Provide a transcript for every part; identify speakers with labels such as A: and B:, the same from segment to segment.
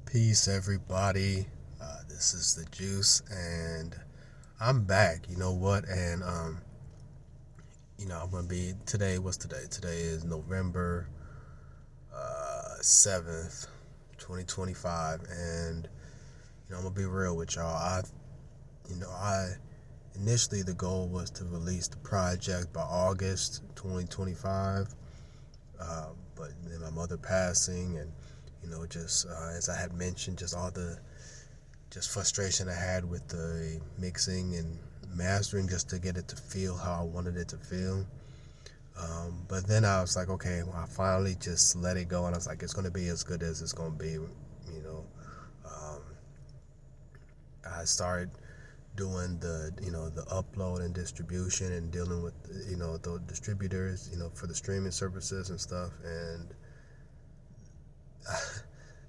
A: Peace, everybody. This is the Juice, and I'm back. You know what? And I'm gonna be today. What's today? Today is November 7th, 2025, and I'm gonna be real with y'all. I initially the goal was to release the project by August 2025, but then my mother passing, and just as I had mentioned, just all the just frustration I had with the mixing and mastering just to get it to feel how I wanted it to feel. But then I was like, okay, well, I finally just let it go, and I was like, it's gonna be as good as it's gonna be. Um, I started doing the upload and distribution and dealing with the distributors for the streaming services and stuff, and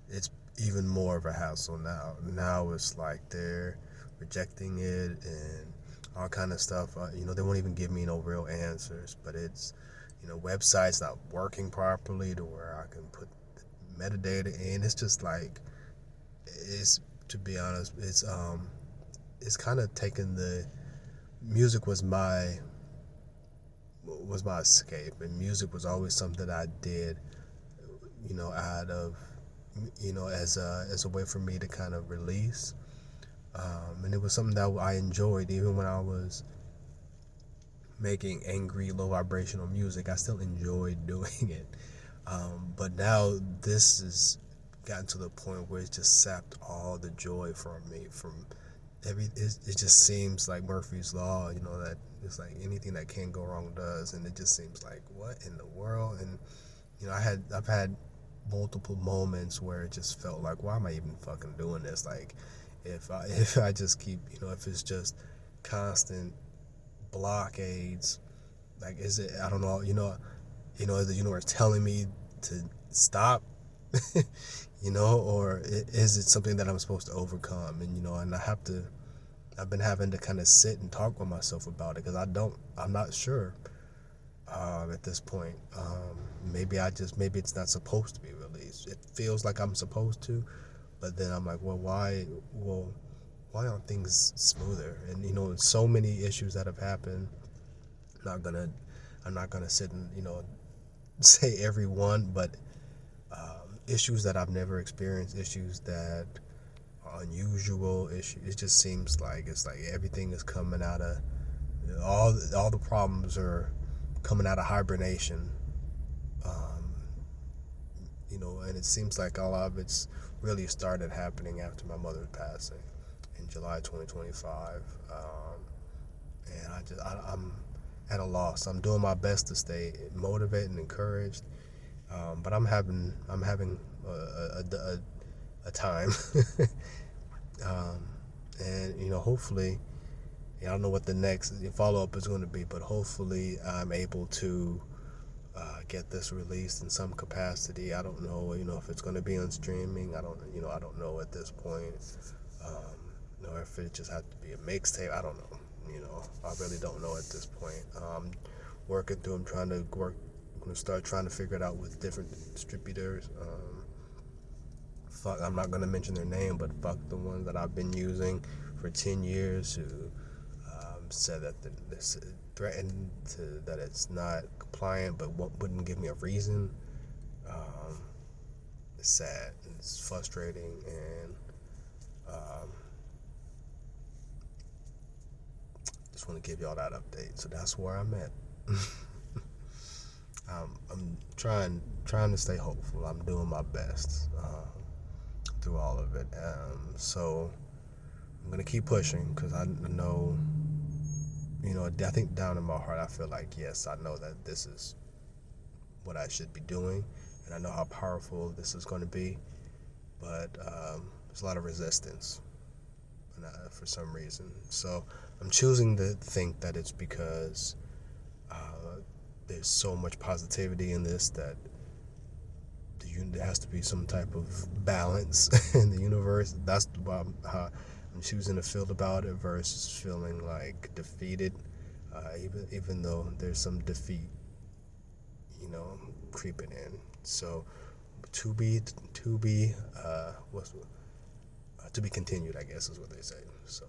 A: it's even more of a hassle now. Now it's like they're rejecting it and all kind of stuff. They won't even give me no real answers. But it's websites not working properly to where I can put metadata in. It's just like it's to be honest, it's kind of taken the music was my escape, and music was always something I did out of as a way for me to kind of release. And it was something that I enjoyed even when I was making angry, low vibrational music. I still enjoyed doing it. But now this has gotten to the point where it's just sapped all the joy from me. It just seems like Murphy's Law, that it's like anything that can go wrong does. And it just seems like, what in the world? And, I've had multiple moments where it just felt like, why am I even fucking doing this? Like, if I just keep, if it's just constant blockades, like, is it? I don't know. Is the universe telling me to stop? Or is it something that I'm supposed to overcome? And I've been having to kind of sit and talk with myself about it because I'm not sure at this point. Maybe it's not supposed to be released. It feels like I'm supposed to, but then I'm like, well, why? Well, why aren't things smoother? And so many issues that have happened. I'm not gonna sit and say every one, but issues that I've never experienced, issues that are unusual issues. It just seems like it's like everything is coming out of all the problems are coming out of hibernation. Um, and it seems like a lot of it's really started happening after my mother's passing in July 2025. I'm at a loss. I'm doing my best to stay motivated and encouraged, but I'm having a time, and hopefully, I don't know what the next follow up is going to be, but hopefully I'm able to get this released in some capacity. I don't know, if it's going to be on streaming. I don't know at this point. Or if it just has to be a mixtape. I don't know. I really don't know at this point. Working through. I'm going to start trying to figure it out with different distributors. I'm not going to mention their name, but fuck the ones that I've been using for 10 years who said that this threatened that it's not compliant, but wouldn't give me a reason. It's sad. It's frustrating, and just want to give y'all that update. So that's where I'm at. I'm trying to stay hopeful. I'm doing my best through all of it. So I'm gonna keep pushing because I know, I think down in my heart I feel like, yes, I know that this is what I should be doing, and I know how powerful this is going to be. But there's a lot of resistance, for some reason. So I'm choosing to think that it's because there's so much positivity in this that there has to be some type of balance in the universe. That's how I'm choosing to feel about it versus feeling like defeated, even though there's some defeat, creeping in. So to be what's to be continued, I guess is what they say. So